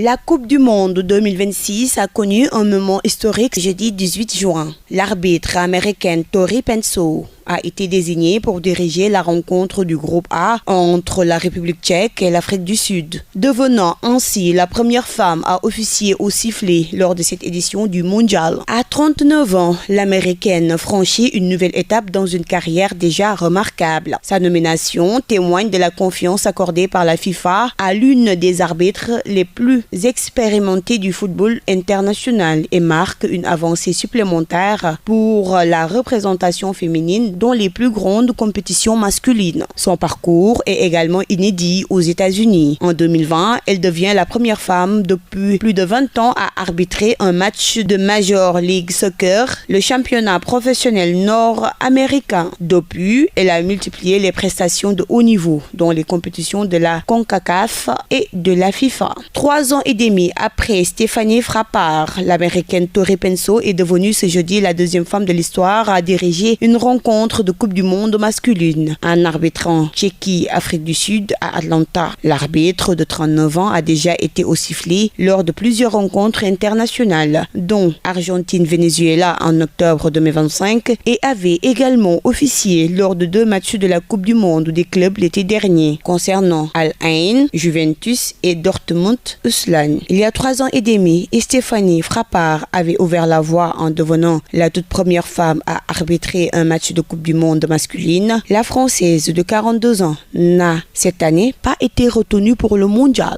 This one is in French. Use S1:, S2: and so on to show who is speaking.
S1: La Coupe du Monde 2026 a connu un moment historique jeudi 18 juin. L'arbitre américaine Tori Penso a été désignée pour diriger la rencontre du groupe A entre la République tchèque et l'Afrique du Sud, devenant ainsi la première femme à officier au sifflet lors de cette édition du Mondial. À 39 ans, l'Américaine franchit une nouvelle étape dans une carrière déjà remarquable. Sa nomination témoigne de la confiance accordée par la FIFA à l'une des arbitres les plus expérimentées du football international et marque une avancée supplémentaire pour la représentation féminine dans les plus grandes compétitions masculines. Son parcours est également inédit aux États-Unis. En 2020, elle devient la première femme depuis plus de 20 ans à arbitrer un match de Major League Soccer, le championnat professionnel nord-américain. Depuis, elle a multiplié les prestations de haut niveau dans les compétitions de la CONCACAF et de la FIFA. 3 ans et demi après Stéphanie Frappart, l'américaine Tori Penso est devenue ce jeudi la deuxième femme de l'histoire à diriger une rencontre de Coupe du Monde masculine en arbitrant Tchéquie-Afrique du Sud à Atlanta. L'arbitre de 39 ans a déjà été au sifflet lors de plusieurs rencontres internationales, dont Argentine-Venezuela en octobre 2025 et avait également officié lors de 2 matchs de la Coupe du Monde des clubs l'été dernier, concernant Al Ain, Juventus et Dortmund Uslan. Il y a 3 ans et demi, Stéphanie Frappart avait ouvert la voie en devenant la toute première femme à arbitrer un match de Coupe du Monde masculine. La Française de 42 ans n'a cette année pas été retenue pour le Mondial.